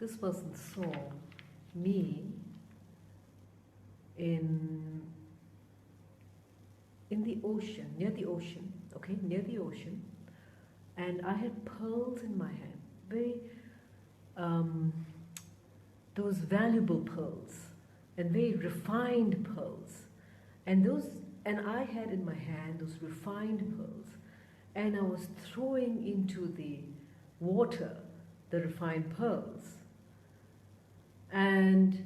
this person saw me in the ocean, near the ocean, okay, near the ocean, and I had pearls in my hand, very those valuable pearls and very refined pearls, and I had in my hand those refined pearls, and I was throwing into the water the refined pearls. And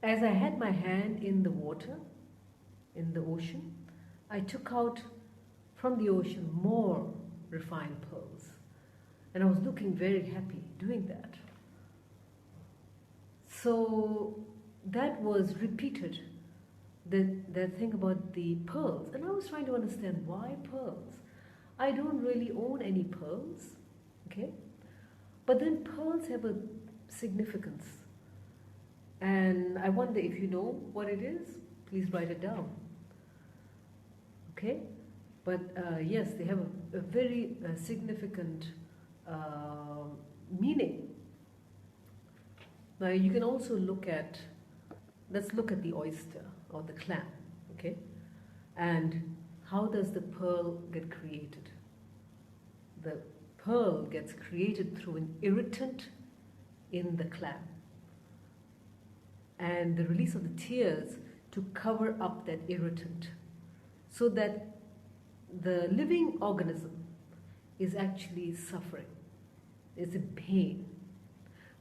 as I had my hand in the water, in the ocean, I took out from the ocean more refined pearls. And I was looking very happy doing that. So that was repeated, that thing about the pearls. And I was trying to understand why pearls. I don't really own any pearls, okay? But then pearls have a significance. And I wonder if you know what it is, please write it down. Okay? But yes, they have a very significant meaning. Now you can also let's look at the oyster or the clam, okay? And how does the pearl get created? The pearl gets created through an irritant in the clam, and the release of the tears to cover up that irritant, so that the living organism is actually suffering, is in pain.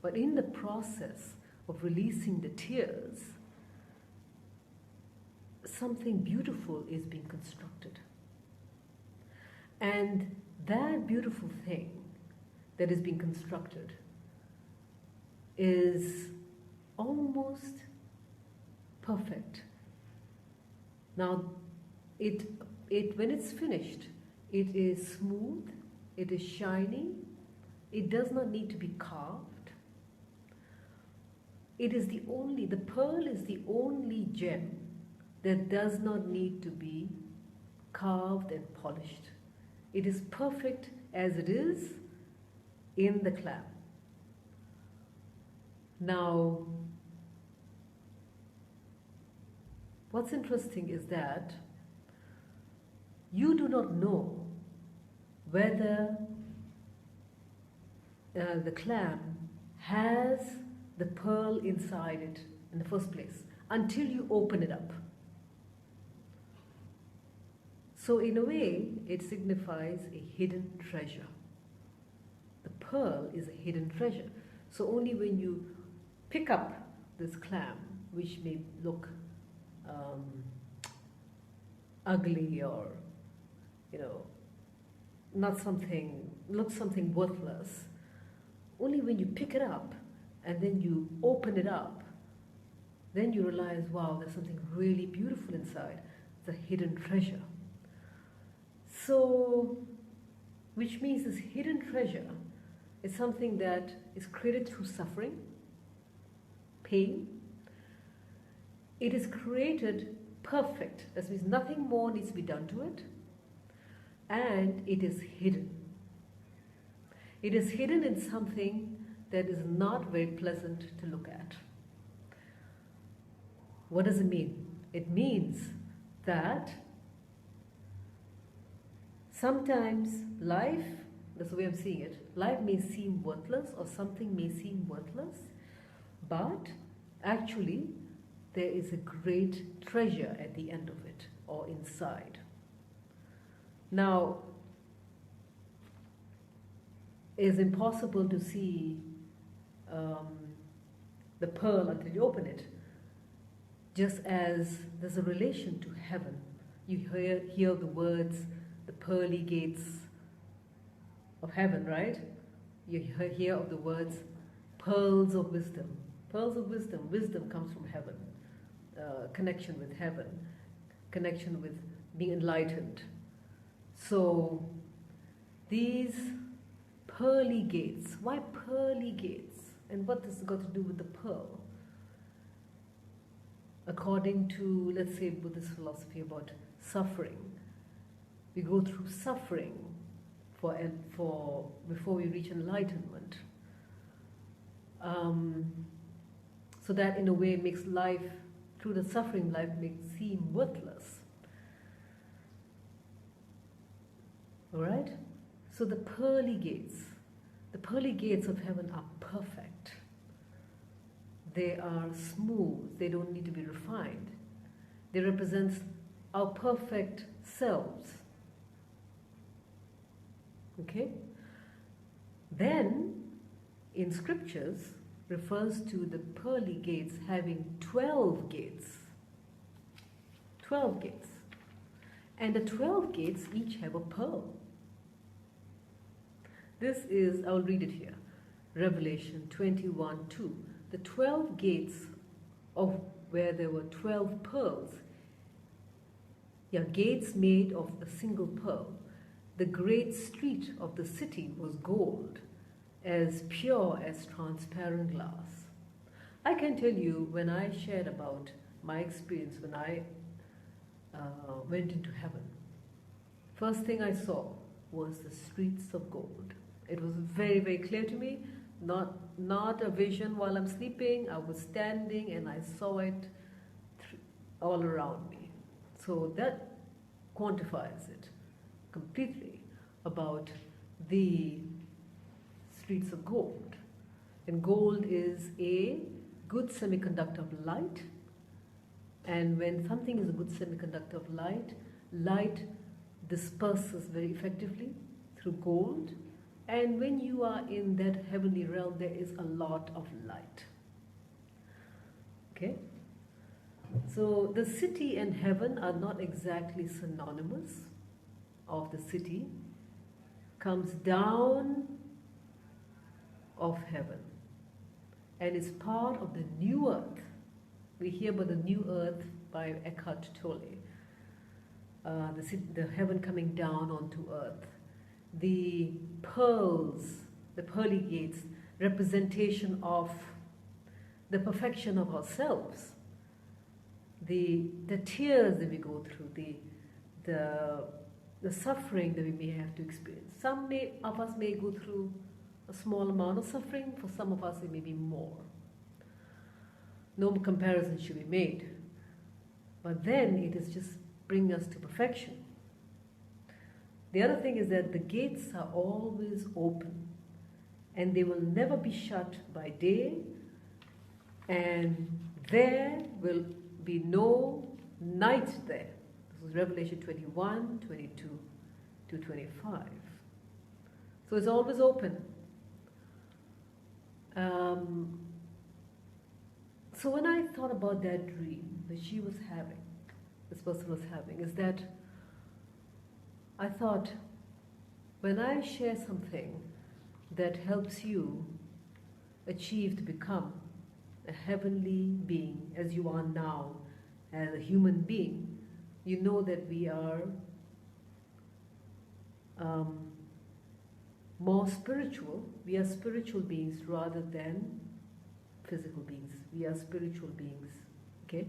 But in the process of releasing the tears, something beautiful is being constructed. And that beautiful thing that is being constructed is almost perfect. Now, when it's finished, it is smooth, it is shiny, it does not need to be carved. The pearl is the only gem that does not need to be carved and polished. It is perfect as it is in the clam. Now, what's interesting is that you do not know whether the clam has the pearl inside it in the first place until you open it up. So in a way, it signifies a hidden treasure. The pearl is a hidden treasure. So only when you pick up this clam, which may look ugly or, looks something worthless, only when you pick it up and then you open it up, then you realize, wow, there's something really beautiful inside. It's a hidden treasure. So, which means this hidden treasure is something that is created through suffering, pain. It is created perfect. That means nothing more needs to be done to it. And it is hidden. It is hidden in something that is not very pleasant to look at. What does it mean? It means that sometimes life, that's the way I'm seeing it, life may seem worthless or something may seem worthless, but actually there is a great treasure at the end of it or inside. Now, it is impossible to see the pearl until you open it. Just as there's a relation to heaven. You hear the words, the pearly gates of heaven, right? You hear of the words, pearls of wisdom. Pearls of wisdom. Wisdom comes from heaven. Connection with heaven. Connection with being enlightened. So, these pearly gates. Why pearly gates? And what has it got to do with the pearl? According to, let's say, Buddhist philosophy about suffering, we go through suffering before we reach enlightenment. so that in a way makes life, through the suffering, life makes seem worthless. All right? So the pearly gates of heaven are perfect. They are smooth. They don't need to be refined. They represent our perfect selves. Okay? Then, in scriptures, refers to the pearly gates having 12 gates. 12 gates. And the 12 gates each have a pearl. This is, I'll read it here, Revelation 21:2. The 12 gates of where there were 12 pearls. Yeah, gates made of a single pearl. The great street of the city was gold, as pure as transparent glass. I can tell you, when I shared about my experience when I went into heaven, first thing I saw was the streets of gold. It was very, very clear to me, not a vision while I'm sleeping. I was standing and I saw it all around me. So that quantifies it completely about the streets of gold. And gold is a good semiconductor of light. And when something is a good semiconductor of light, light disperses very effectively through gold. And when you are in that heavenly realm, there is a lot of light. Okay? So the city and heaven are not exactly synonymous. Of the city comes down of heaven and is part of the new earth. We hear about the new earth by Eckhart Tolle. The heaven coming down onto earth. The pearls, the pearly gates, representation of the perfection of ourselves. The tears that we go through, the suffering that we may have to experience. Some of us may go through a small amount of suffering. For some of us, it may be more. No comparison should be made. But then it is just bringing us to perfection. The other thing is that the gates are always open and they will never be shut by day, and there will be no night there. This is Revelation 21, 22 to 25. So it's always open. So when I thought about that dream that she was having, this person was having, is that I thought, when I share something that helps you achieve to become a heavenly being as you are now, as a human being, you know that we are more spiritual. We are spiritual beings rather than physical beings. We are spiritual beings, okay?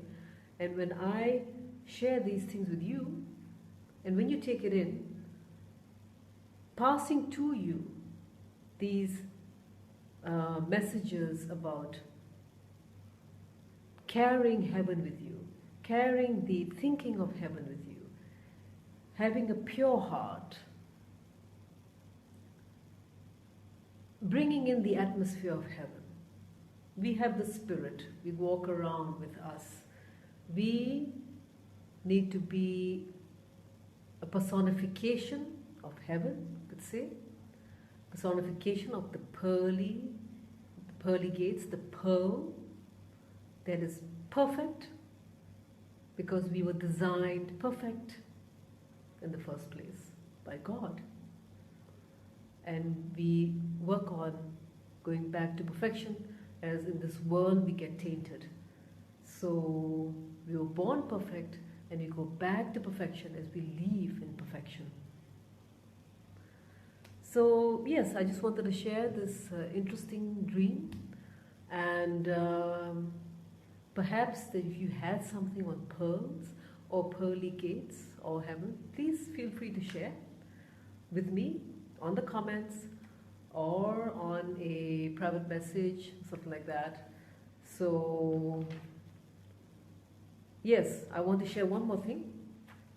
And when I share these things with you, and when you take it in, passing to you these messages about carrying heaven with you, carrying the thinking of heaven with you, having a pure heart, bringing in the atmosphere of heaven. We have the Spirit. We walk around with us. We need to be a personification of heaven, you could say. Personification of the pearly gates, the pearl that is perfect because we were designed perfect in the first place by God. And we work on going back to perfection, as in this world we get tainted. So we were born perfect and we go back to perfection as we live in perfection. So yes, I just wanted to share this interesting dream, and perhaps that if you had something on pearls or pearly gates or heaven, please feel free to share with me on the comments or on a private message, something like that. So yes, I want to share one more thing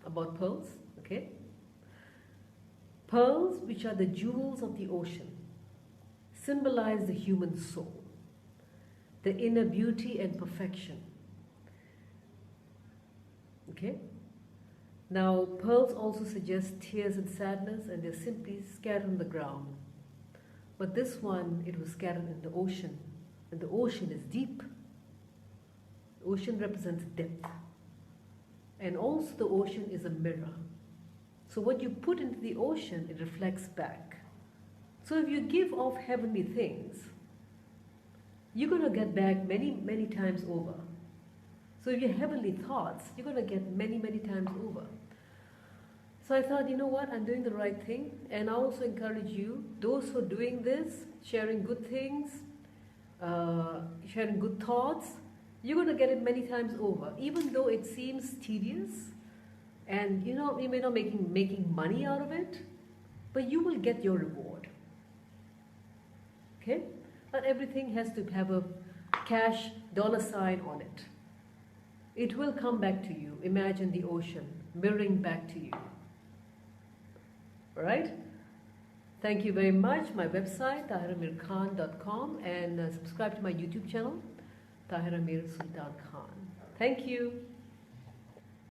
about pearls, okay? Pearls, which are the jewels of the ocean, symbolize the human soul, the inner beauty and perfection. Okay? Now, pearls also suggest tears and sadness, and they're simply scattered on the ground. But this one, it was scattered in the ocean, and the ocean is deep. The ocean represents depth. And also the ocean is a mirror. So what you put into the ocean, it reflects back. So if you give off heavenly things, you're going to get back many, many times over. So if you have heavenly thoughts, you're going to get many, many times over. So I thought, you know what, I'm doing the right thing. And I also encourage you, those who are doing this, sharing good things, sharing good thoughts, you're going to get it many times over. Even though it seems tedious, and you know, you may not making money out of it, but you will get your reward. Okay? Not everything has to have a cash dollar sign on it. It will come back to you. Imagine the ocean mirroring back to you. Alright? Thank you very much. My website, tahiramirkhan.com, and subscribe to my YouTube channel, Tahira Mir Sultan Khan. Thank you.